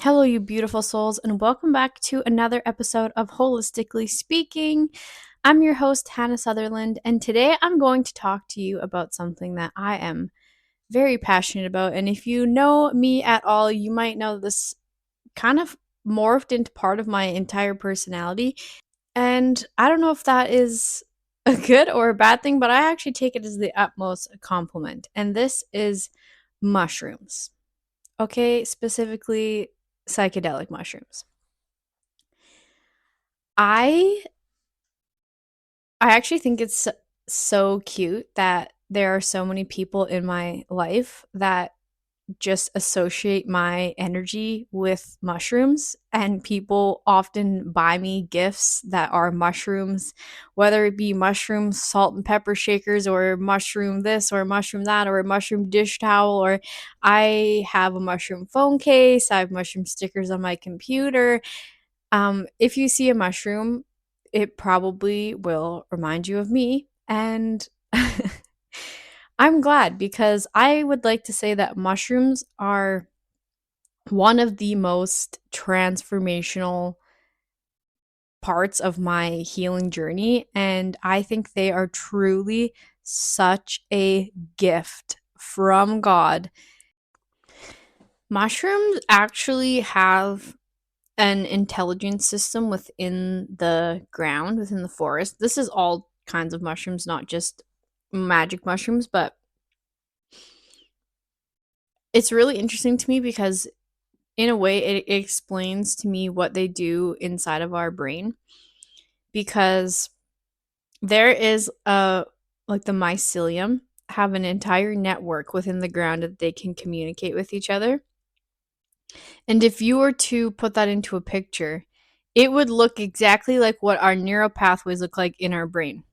Hello, you beautiful souls, and welcome back to another episode of Holistically Speaking. I'm your host, Hannah Sutherland, and today I'm going to talk to you about something that I am very passionate about. And if you know me at all, you might know this kind of morphed into part of my entire personality. And I don't know if that is a good or a bad thing, but I actually take it as the utmost compliment. And this is mushrooms. Okay, specifically psychedelic mushrooms. I I actually think it's so cute that there are so many people in my life that just associate my energy with mushrooms, and people often buy me gifts that are mushrooms, whether it be mushroom salt and pepper shakers or mushroom this or mushroom that or a mushroom dish towel, or I have a mushroom phone case, I have mushroom stickers on my computer. If you see a mushroom, it probably will remind you of me, and I'm glad because I would like to say that mushrooms are one of the most transformational parts of my healing journey, and I think they are truly such a gift from God. Mushrooms actually have an intelligence system within the ground, within the forest. This is all kinds of mushrooms, not just magic mushrooms, but it's really interesting to me because in a way it explains to me what they do inside of our brain, because there is a like the mycelium have an entire network within the ground that they can communicate with each other. And if you were to put that into a picture, it would look exactly like what our neural pathways look like in our brain.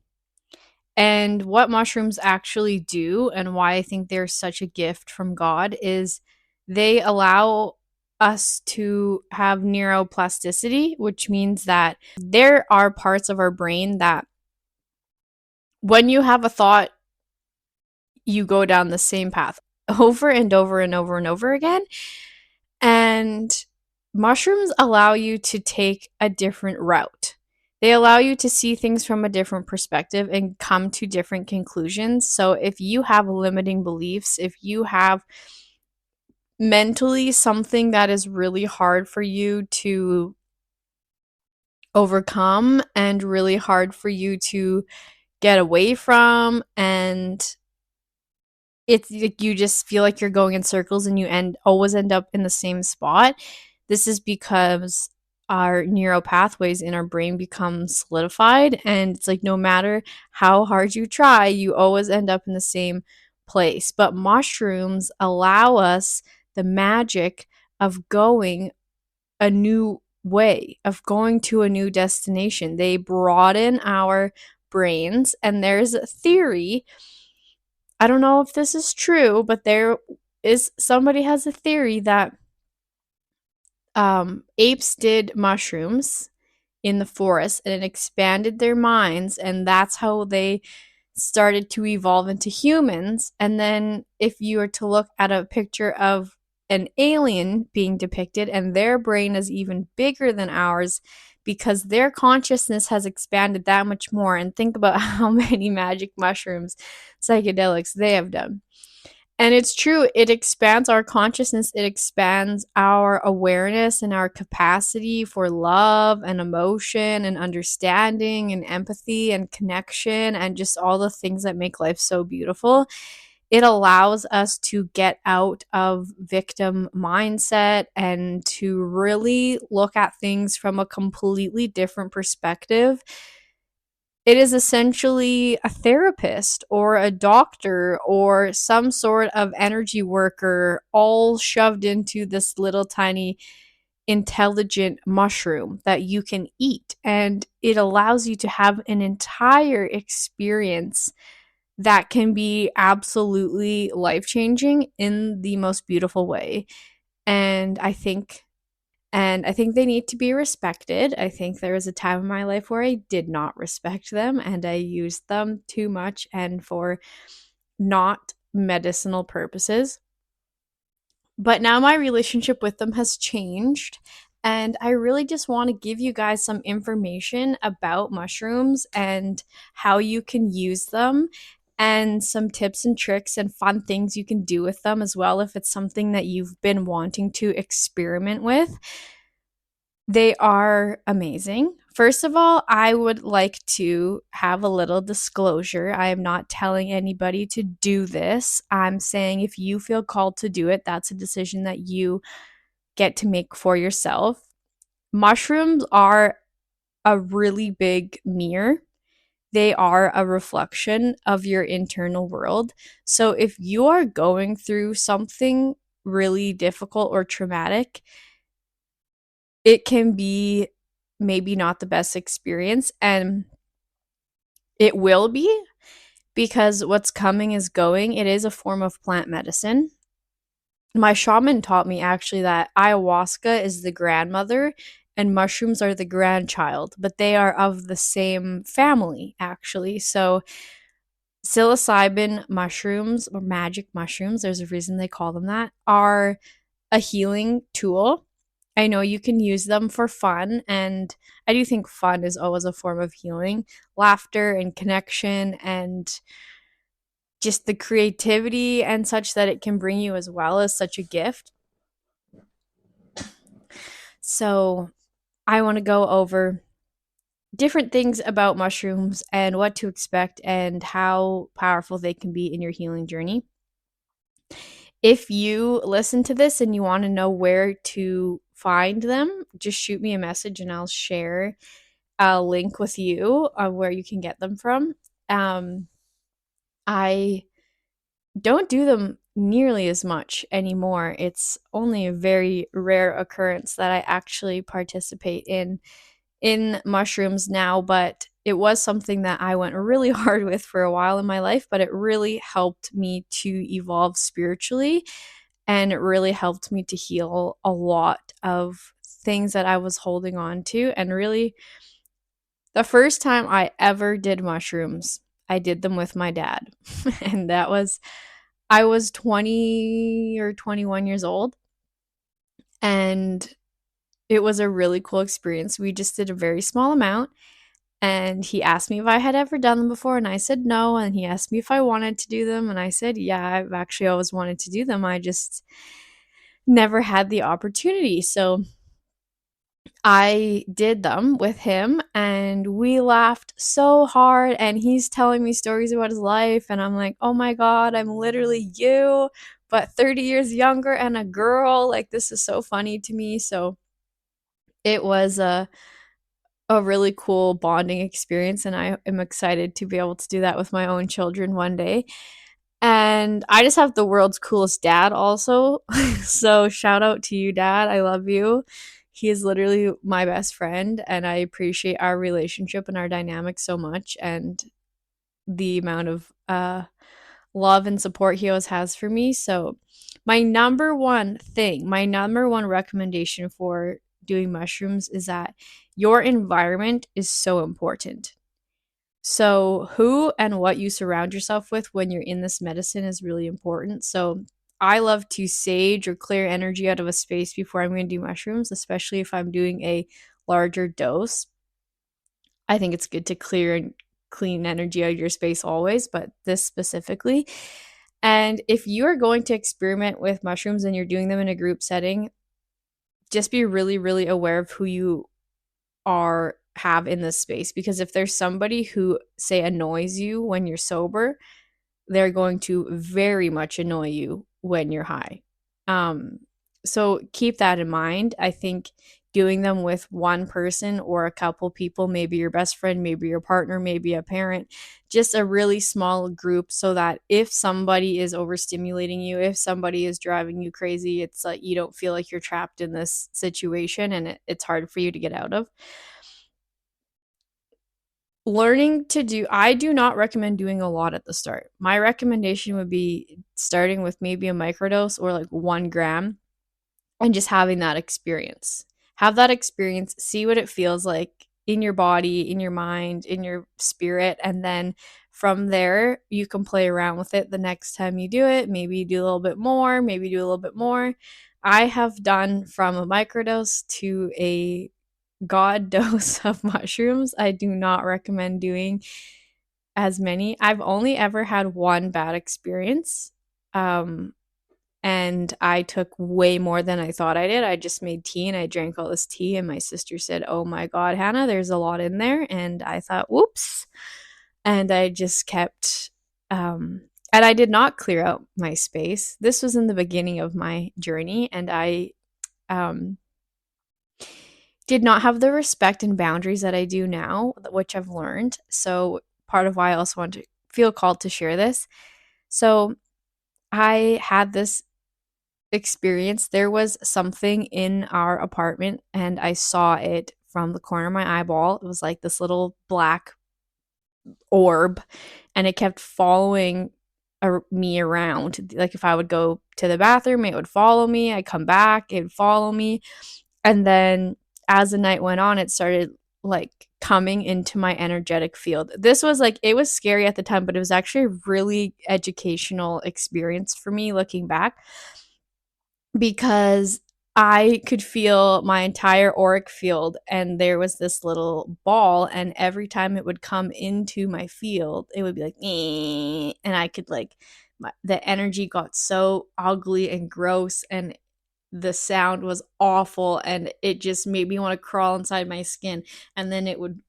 And what mushrooms actually do, and why I think they're such a gift from God, is they allow us to have neuroplasticity, which means that there are parts of our brain that when you have a thought, you go down the same path over and over and over and over again. And mushrooms allow you to take a different route. They allow you to see things from a different perspective and come to different conclusions. So if you have limiting beliefs, if you have mentally something that is really hard for you to overcome and really hard for you to get away from, and it's like you just feel like you're going in circles and you always end up in the same spot. This is because our neural pathways in our brain become solidified, and it's like no matter how hard you try, you always end up in the same place. But mushrooms allow us the magic of going a new way, of going to a new destination. They broaden our brains, and there's a theory. I don't know if this is true, but there is somebody has a theory that apes did mushrooms in the forest and it expanded their minds, and that's how they started to evolve into humans. And then if you were to look at a picture of an alien being depicted, and their brain is even bigger than ours because their consciousness has expanded that much more, and think about how many magic mushrooms, psychedelics they have done. And it's true, it expands our consciousness, it expands our awareness and our capacity for love and emotion and understanding and empathy and connection and just all the things that make life so beautiful. It allows us to get out of victim mindset and to really look at things from a completely different perspective. It is essentially a therapist or a doctor or some sort of energy worker all shoved into this little tiny intelligent mushroom that you can eat. And it allows you to have an entire experience that can be absolutely life changing in the most beautiful way. And I think they need to be respected. I think there was a time in my life where I did not respect them and I used them too much and for not medicinal purposes. But now my relationship with them has changed. And I really just want to give you guys some information about mushrooms and how you can use them, and some tips and tricks and fun things you can do with them as well if it's something that you've been wanting to experiment with. They are amazing. First of all, I would like to have a little disclosure. I am not telling anybody to do this. I'm saying if you feel called to do it, that's a decision that you get to make for yourself. Mushrooms are a really big mirror. They are a reflection of your internal world. So if you are going through something really difficult or traumatic, it can be maybe not the best experience, and it will be, because what's coming is going. It is a form of plant medicine. My shaman taught me actually that ayahuasca is the grandmother and mushrooms are the grandchild, but they are of the same family actually. So psilocybin mushrooms, or magic mushrooms, there's a reason they call them that, are a healing tool. I know you can use them for fun, and I do think fun is always a form of healing. Laughter and connection and just the creativity and such that it can bring you as well is such a gift. So, I want to go over different things about mushrooms and what to expect and how powerful they can be in your healing journey. If you listen to this and you want to know where to find them, just shoot me a message and I'll share a link with you on where you can get them from. I don't do them nearly as much anymore. It's only a very rare occurrence that I actually participate in mushrooms now, but it was something that I went really hard with for a while in my life, but it really helped me to evolve spiritually, and it really helped me to heal a lot of things that I was holding on to. And really, the first time I ever did mushrooms, I did them with my dad. And that was, I was 20 or 21 years old, and it was a really cool experience. We just did a very small amount, and he asked me if I had ever done them before, and I said no. And he asked me if I wanted to do them, and I said, yeah, I've actually always wanted to do them. I just never had the opportunity. So I did them with him, and we laughed so hard. And he's telling me stories about his life, and I'm like, oh my God, I'm literally you, but 30 years younger and a girl. Like, this is so funny to me. So it was a really cool bonding experience, and I am excited to be able to do that with my own children one day. And I just have the world's coolest dad also. So shout out to you, dad. I love you. He is literally my best friend, and I appreciate our relationship and our dynamic so much, and the amount of love and support he always has for me. So my number one thing, my number one recommendation for doing mushrooms is that your environment is so important. So, who and what you surround yourself with when you're in this medicine is really important. So, I love to sage or clear energy out of a space before I'm going to do mushrooms, especially if I'm doing a larger dose. I think it's good to clear and clean energy out of your space always, but this specifically. And if you are going to experiment with mushrooms and you're doing them in a group setting, just be really, really aware of who you are have in this space, because if there's somebody who say annoys you when you're sober, they're going to very much annoy you when you're high. So keep that in mind. I think doing them with one person or a couple people, maybe your best friend, maybe your partner, maybe a parent, just a really small group, so that if somebody is overstimulating you, if somebody is driving you crazy, it's like you don't feel like you're trapped in this situation and it's hard for you to get out of. Learning to do, I do not recommend doing a lot at the start. My recommendation would be starting with maybe a microdose or like 1 gram, and just having that experience. Have that experience, see what it feels like in your body, in your mind, in your spirit, and then From there, you can play around with it the next time you do it. Maybe you do a little bit more, maybe you do a little bit more. I have done from a microdose to a god dose of mushrooms. I do not recommend doing as many. I've only ever had one bad experience. Um, and I took way more than I thought I did. I just made tea and I drank all this tea, and my sister said, "Oh my God, Hannah, there's a lot in there." And I thought, whoops. And I just kept, and I did not clear out my space. This was in the beginning of my journey, and I um, did not have the respect and boundaries that I do now, which I've learned. So, part of why I also want to feel called to share this. So, I had this experience. There was something in our apartment, and I saw it from the corner of my eyeball. It was like this little black orb, and it kept following me around. Like if I would go to the bathroom, it would follow me. I'd come back, it would follow me. And then as the night went on, it started like coming into my energetic field. This was like, it was scary at the time, but it was actually a really educational experience for me looking back, because I could feel my entire auric field, and there was this little ball, and every time it would come into my field, it would be like, "Eh," and I could like, the energy got so ugly and gross, and the sound was awful, and it just made me want to crawl inside my skin, and then it would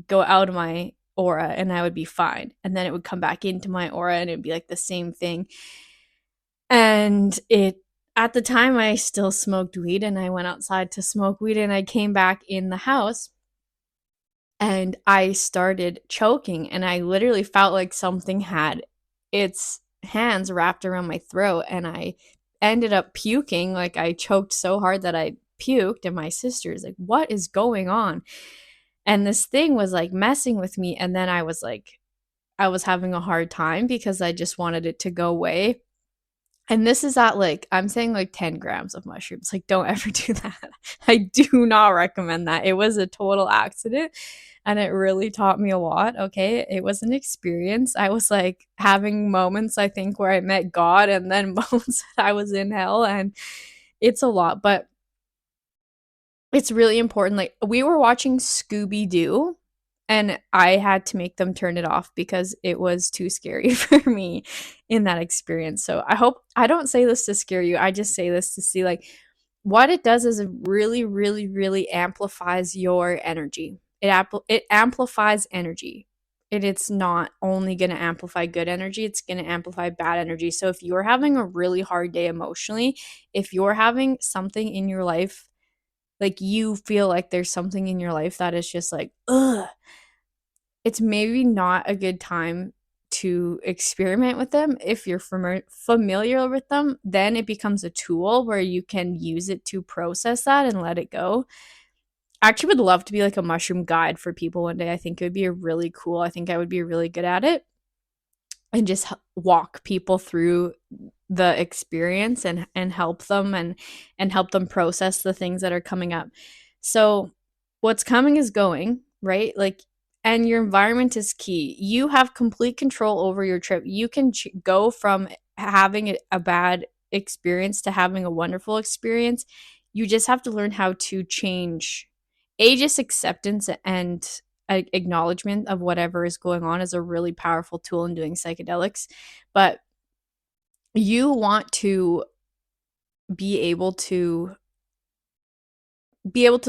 go out of my aura and I would be fine, and then it would come back into my aura and it'd be like the same thing. And it, at the time, I still smoked weed, and I went outside to smoke weed, and I came back in the house and I started choking, and I literally felt like something had its hands wrapped around my throat, and I ended up puking. Like I choked so hard that I puked, and my sister's like, "What is going on?" And this thing was like messing with me, and then I was like, I was having a hard time because I just wanted it to go away. And this is at like, I'm saying like 10 grams of mushrooms. Like, don't ever do that. I do not recommend that. It was a total accident, and it really taught me a lot. Okay. It was an experience. I was like having moments, I think, where I met God, and then moments that I was in hell. And it's a lot, but it's really important. Like, we were watching Scooby Doo, and I had to make them turn it off because it was too scary for me in that experience. So I hope I don't say this to scare you. I just say this to see like what it does is it really, really, really amplifies your energy. It amplifies energy. It's not only going to amplify good energy, it's going to amplify bad energy. So if you're having a really hard day emotionally, if you're having something in your life, like you feel like there's something in your life that is just like, ugh, it's maybe not a good time to experiment with them. If you're familiar with them, then it becomes a tool where you can use it to process that and let it go. I actually would love to be like a mushroom guide for people one day. I think it would be a really cool. I think I would be really good at it, and just walk people through the experience and help them and help them process the things that are coming up. So what's coming is going, right? Like, and your environment is key. You have complete control over your trip. You can go from having a bad experience to having a wonderful experience. You just have to learn how to change. Just acceptance and acknowledgement of whatever is going on is a really powerful tool in doing psychedelics. But you want to be able to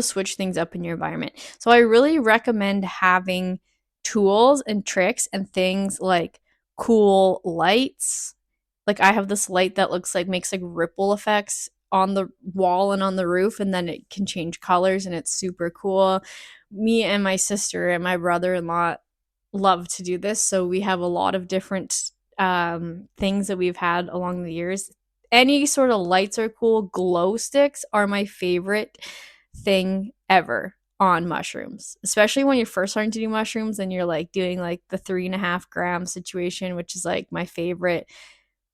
switch things up in your environment. So I really recommend having tools and tricks and things like cool lights. Like I have this light that looks like makes like ripple effects on the wall and on the roof, and then it can change colors, and it's super cool. Me and my sister and my brother-in-law love to do this, so we have a lot of different things that we've had along the years. Any sort of lights are cool. Glow sticks are my favorite thing ever on mushrooms, especially when you're first starting to do mushrooms and you're like doing like the 3.5 gram situation, which is like my favorite.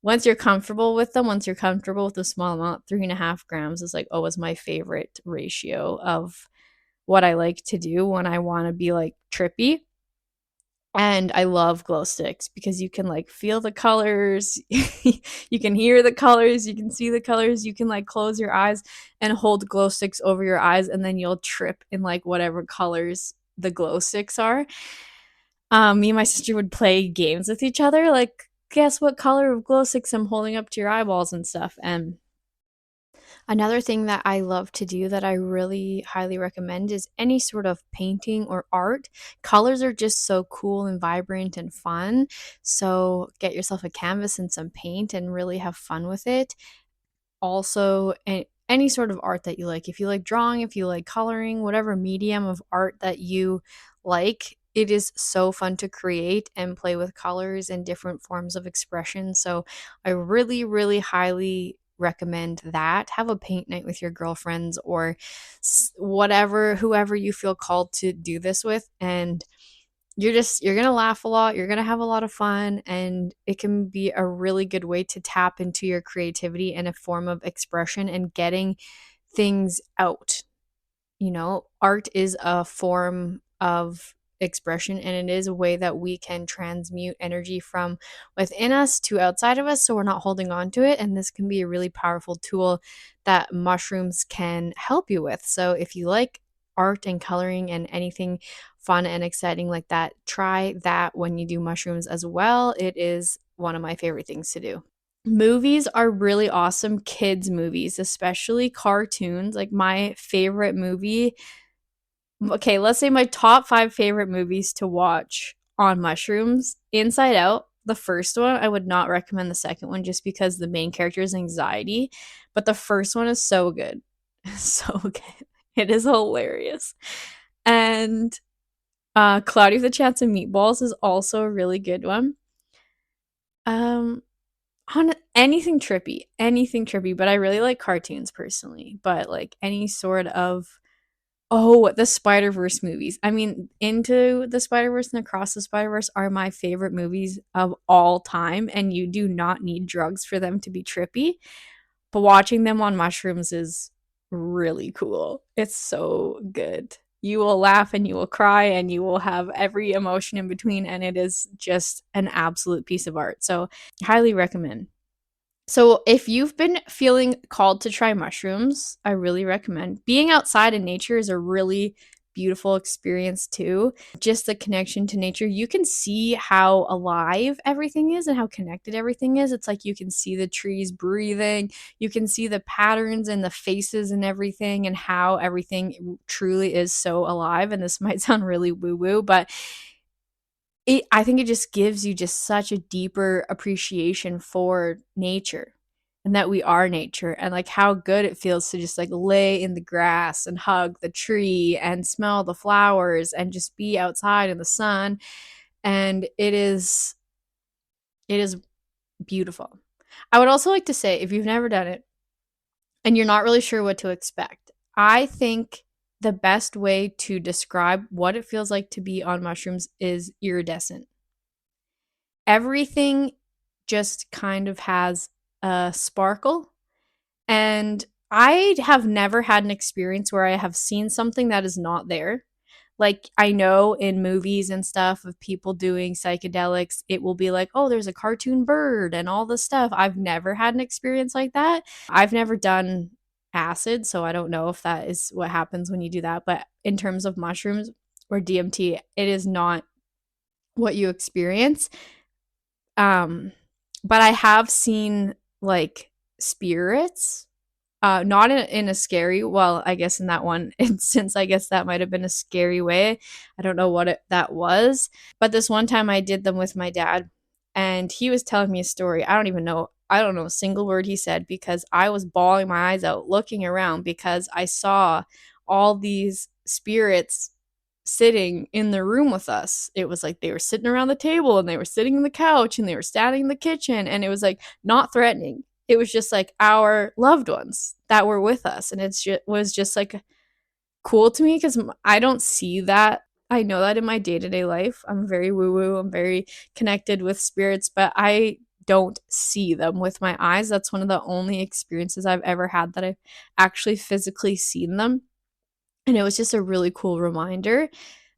Once you're comfortable with them, once you're comfortable with the small amount, 3.5 grams is like always my favorite ratio of what I like to do when I want to be like trippy. And I love glow sticks because you can like feel the colors, you can hear the colors, you can see the colors, you can like close your eyes and hold glow sticks over your eyes, and then you'll trip in like whatever colors the glow sticks are. Me and my sister would play games with each other, like guess what color of glow sticks I'm holding up to your eyeballs and stuff. And another thing that I love to do that I really highly recommend is any sort of painting or art. Colors are just so cool and vibrant and fun. So get yourself a canvas and some paint and really have fun with it. Also, any sort of art that you like. If you like drawing, if you like coloring, whatever medium of art that you like, it is so fun to create and play with colors and different forms of expression. So, I really, really highly recommend that. Have a paint night with your girlfriends or whatever, whoever you feel called to do this with. And you're going to laugh a lot, you're going to have a lot of fun, and it can be a really good way to tap into your creativity and a form of expression and getting things out. Art is a form of expression, and it is a way that we can transmute energy from within us to outside of us so we're not holding on to it. And this can be a really powerful tool that mushrooms can help you with. So if you like art and coloring and anything fun and exciting like that, try that when you do mushrooms as well. It is one of my favorite things to do. Movies are really awesome, kids movies, especially cartoons. Like my favorite movie, okay, let's say my top 5 favorite movies to watch on mushrooms: Inside Out, the first one. I would not recommend the second one just because the main character is anxiety, but the first one is so good. So good. It is hilarious. And Cloudy with a Chance of Meatballs is also a really good one. Um on anything trippy, but I really like cartoons personally. But like any sort of, oh, the Spider-Verse movies. I mean, Into the Spider-Verse and Across the Spider-Verse are my favorite movies of all time, and you do not need drugs for them to be trippy. But watching them on mushrooms is really cool. It's so good. You will laugh and you will cry and you will have every emotion in between, and it is just an absolute piece of art. So, highly recommend. So, if you've been feeling called to try mushrooms, I really recommend. Being outside in nature is a really beautiful experience too. Just the connection to nature. You can see how alive everything is and how connected everything is. It's like you can see the trees breathing, you can see the patterns and the faces and everything, and how everything truly is so alive. And this might sound really woo woo, but I think it just gives you just such a deeper appreciation for nature and that we are nature, and like how good it feels to just like lay in the grass and hug the tree and smell the flowers and just be outside in the sun. And it is beautiful. I would also like to say, if you've never done it and you're not really sure what to expect, I think the best way to describe what it feels like to be on mushrooms is iridescent. Everything just kind of has a sparkle. And I have never had an experience where I have seen something that is not there. Like, I know in movies and stuff of people doing psychedelics, it will be like, oh, there's a cartoon bird and all this stuff. I've never had an experience like that. I've never done acid, so I don't know if that is what happens when you do that. But in terms of mushrooms or DMT, it is not what you experience. Um, but I have seen like spirits, not in a scary, well, I guess in that one instance, I guess that might have been a scary way. I don't know what that was. But this one time I did them with my dad, and he was telling me a story. I don't know a single word he said because I was bawling my eyes out looking around because I saw all these spirits sitting in the room with us. It was like they were sitting around the table and they were sitting in the couch and they were standing in the kitchen, and it was like not threatening. It was just like our loved ones that were with us, and was just like cool to me because I don't see that. I know that in my day-to-day life. I'm very woo-woo. I'm very connected with spirits, but I don't see them with my eyes. That's one of the only experiences I've ever had that I've actually physically seen them. And it was just a really cool reminder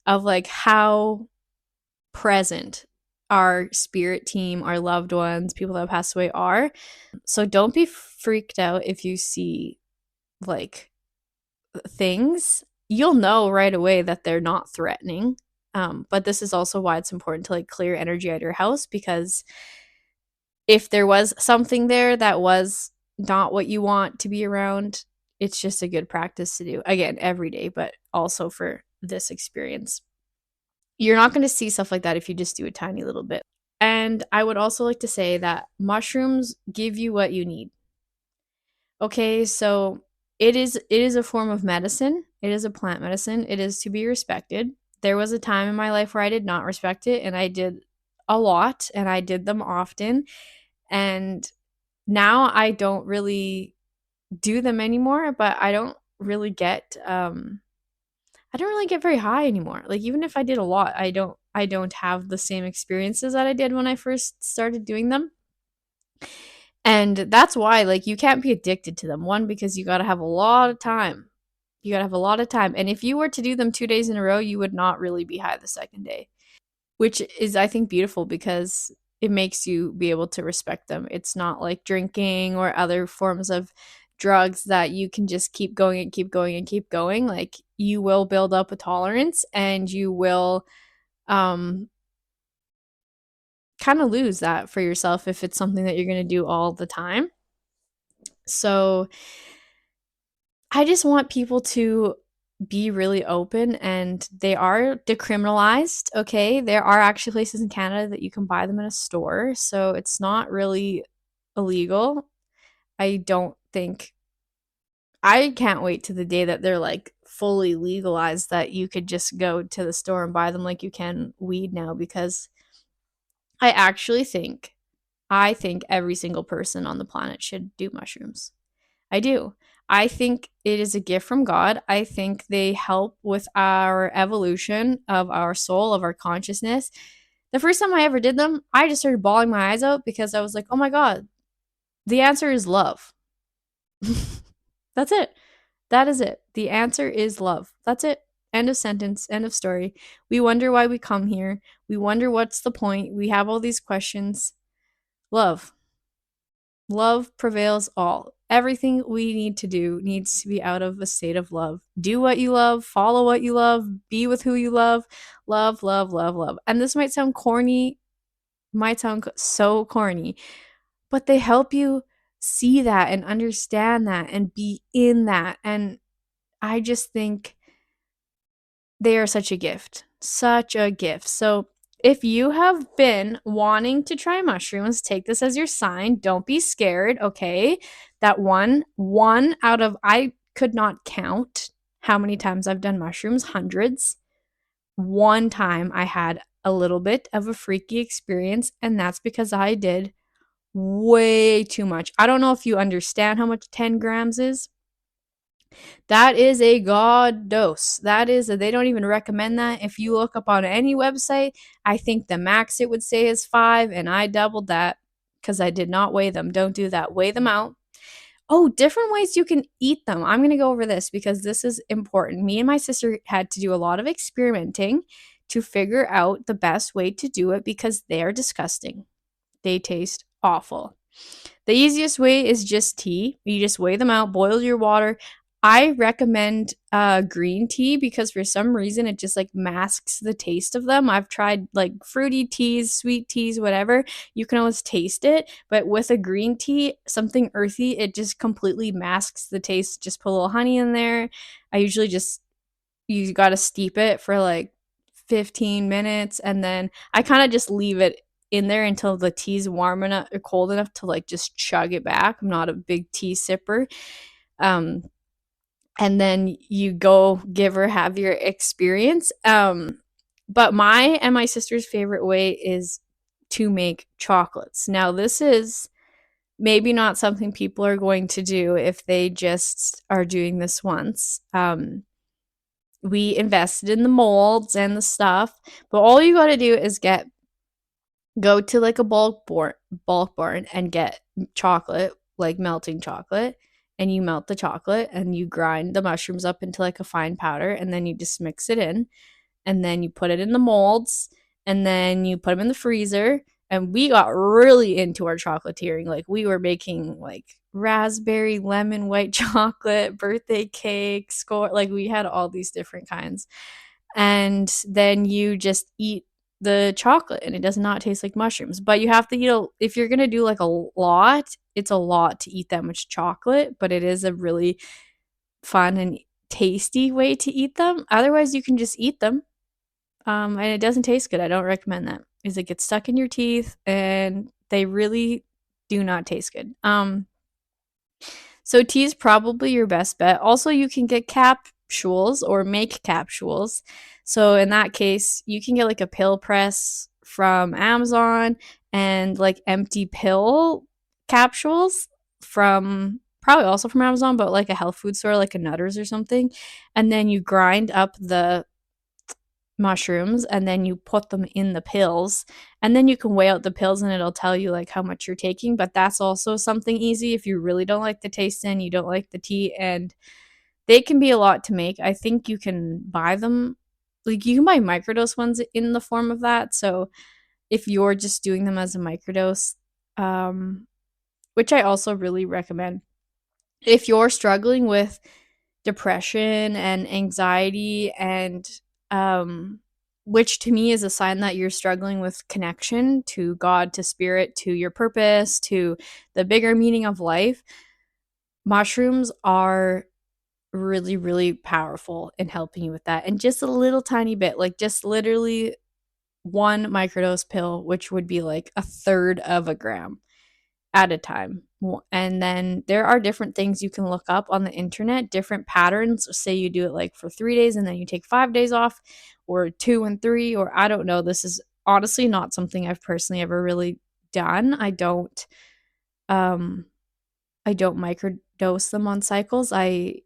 of like how present our spirit team, our loved ones, people that have passed away are. So don't be freaked out if you see like things. You'll know right away that they're not threatening. But this is also why it's important to like clear energy out of your house, because if there was something there that was not what you want to be around, it's just a good practice to do. Again, every day, but also for this experience. You're not going to see stuff like that if you just do a tiny little bit. And I would also like to say that mushrooms give you what you need. Okay, so it is a form of medicine. It is a plant medicine. It is to be respected. There was a time in my life where I did not respect it, and I did a lot, and I did them often. And now I don't really do them anymore, but I don't really get very high anymore. Like even if I did a lot, I don't have the same experiences that I did when I first started doing them. And that's why like you can't be addicted to them. One, because you got to have a lot of time. You got to have a lot of time. And if you were to do them 2 days in a row, you would not really be high the second day, which is I think beautiful because it makes you be able to respect them. It's not like drinking or other forms of drugs that you can just keep going and keep going and keep going. Like you will build up a tolerance and you will um kind of lose that for yourself if it's something that you're going to do all the time. So I just want people to be really open, and they are decriminalized. Okay. There are actually places in Canada that you can buy them in a store. So it's not really illegal. I don't think, I can't wait to the day that they're like fully legalized, that you could just go to the store and buy them like you can weed now, because I actually think, I think every single person on the planet should do mushrooms. I do. I think it is a gift from God. I think they help with our evolution of our soul, of our consciousness. The first time I ever did them, I just started bawling my eyes out because I was like, oh my God, the answer is love. That's it. That is it. The answer is love. That's it. End of sentence. End of story. We wonder why we come here. We wonder what's the point. We have all these questions. Love. Love prevails all. Everything we need to do needs to be out of a state of love. Do what you love, follow what you love, be with who you love. Love, love, love, love. And this might sound corny, might sound so corny, but they help you see that and understand that and be in that. And I just think they are such a gift. Such a gift. So if you have been wanting to try mushrooms, take this as your sign. Don't be scared, okay? That one out of, I could not count how many times I've done mushrooms, hundreds. One time I had a little bit of a freaky experience, and that's because I did way too much. I don't know if you understand how much 10 grams is. That is a god dose. They don't even recommend that. If you look up on any website, I think the max it would say is 5, and I doubled that because I did not weigh them. Don't do that. Weigh them out. Oh, different ways you can eat them. I'm going to go over this because this is important. Me and my sister had to do a lot of experimenting to figure out the best way to do it because they're disgusting. They taste awful. The easiest way is just tea. You just weigh them out, boil your water. I recommend green tea because for some reason it just like masks the taste of them. I've tried like fruity teas, sweet teas, whatever. You can always taste it, but with a green tea, something earthy, it just completely masks the taste. Just put a little honey in there. I usually just, you got to steep it for like 15 minutes, and then I kind of just leave it in there until the tea's warm enough or cold enough to like just chug it back. I'm not a big tea sipper. And then you go give or have your experience. But my and my sister's favorite way is to make chocolates. Now, this is maybe not something people are going to do if they just are doing this once. We invested in the molds and the stuff, but all you got to do is go to like a bulk barn and get chocolate, like melting chocolate, and you melt the chocolate and you grind the mushrooms up into like a fine powder, and then you just mix it in, and then you put it in the molds, and then you put them in the freezer. And we got really into our chocolatiering. Like, we were making like raspberry, lemon, white chocolate, birthday cake, score. Like, we had all these different kinds. And then you just eat the chocolate, and it does not taste like mushrooms. But you have to, if you're gonna do like a lot, it's a lot to eat that much chocolate, but it is a really fun and tasty way to eat them. Otherwise, you can just eat them, and it doesn't taste good. I don't recommend that, because it gets stuck in your teeth, and they really do not taste good. So tea is probably your best bet. Also, you can get capsules or make capsules. So in that case, you can get like a pill press from Amazon, and like empty pill capsules from probably also from Amazon, but like a health food store, like a Nutters or something. And then you grind up the mushrooms, and then you put them in the pills, and then you can weigh out the pills, and it'll tell you like how much you're taking. But that's also something easy if you really don't like the taste and you don't like the tea, and they can be a lot to make. I think you can buy them, like you can buy microdose ones in the form of that. So if you're just doing them as a microdose, which I also really recommend, if you're struggling with depression and anxiety, and which to me is a sign that you're struggling with connection to God, to spirit, to your purpose, to the bigger meaning of life, mushrooms are really, really powerful in helping you with that. And just a little tiny bit, like just literally one microdose pill, which would be like a third of a gram at a time. And then there are different things you can look up on the internet, different patterns. Say you do it like for 3 days and then you take 5 days off, or 2 and 3, or I don't know. This is honestly not something I've personally ever really done. Um I don't microdose them on cycles. I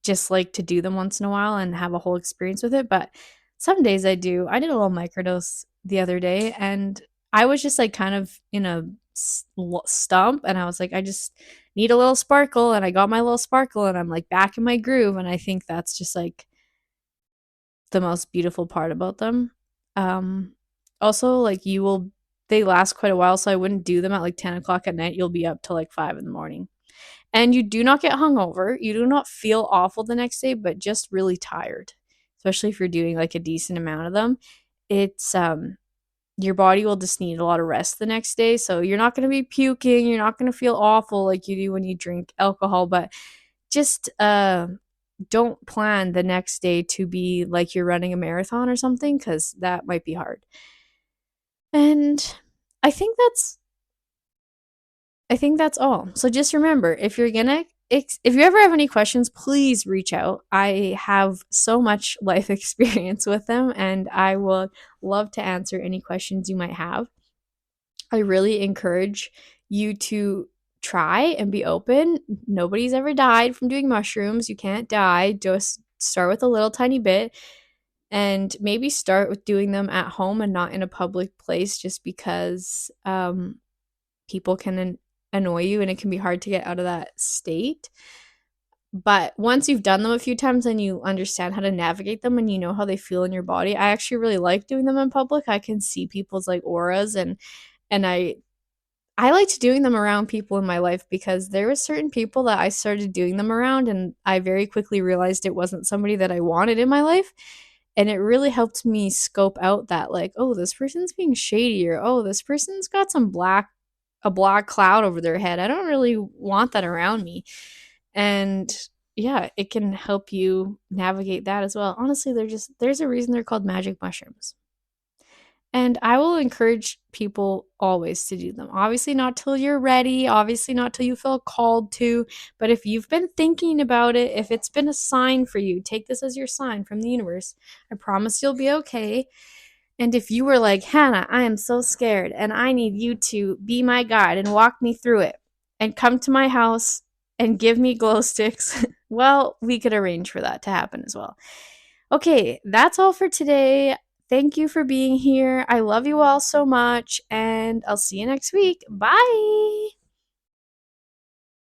just like to do them once in a while and have a whole experience with it. But some days I do. I did a little microdose the other day, and I was just like kind of in a stump, and I was like, I just need a little sparkle, and I got my little sparkle, and I'm like back in my groove. And I think that's just like the most beautiful part about them. Um, Also, like they last quite a while, so I wouldn't do them at like 10 o'clock at night. You'll be up till like 5 in the morning. And you do not get hungover. You do not feel awful the next day, but just really tired, especially if you're doing like a decent amount of them. It's Your body will just need a lot of rest the next day. So you're not going to be puking. You're not going to feel awful like you do when you drink alcohol, but just don't plan the next day to be like you're running a marathon or something, because that might be hard. And I think that's I think that's all. So just remember, if you ever have any questions, please reach out. I have so much life experience with them, and I would love to answer any questions you might have. I really encourage you to try and be open. Nobody's ever died from doing mushrooms. You can't die. Just start with a little tiny bit, and maybe start with doing them at home and not in a public place, just because people can annoy you, and it can be hard to get out of that state. But once you've done them a few times and you understand how to navigate them and you know how they feel in your body, I actually really like doing them in public. I can see people's like auras, and I liked doing them around people in my life, because there were certain people that I started doing them around, and I very quickly realized it wasn't somebody that I wanted in my life. And it really helped me scope out that, like, oh, this person's being shady, or oh, this person's got a black cloud over their head. I don't really want that around me. And yeah, it can help you navigate that as well. Honestly, there's a reason they're called magic mushrooms. And I will encourage people always to do them. Obviously, not till you're ready, obviously, not till you feel called to. But if you've been thinking about it, if it's been a sign for you, take this as your sign from the universe. I promise you'll be okay. And if you were like, Hannah, I am so scared, and I need you to be my guide and walk me through it, and come to my house and give me glow sticks, well, we could arrange for that to happen as well. Okay, that's all for today. Thank you for being here. I love you all so much, and I'll see you next week. Bye.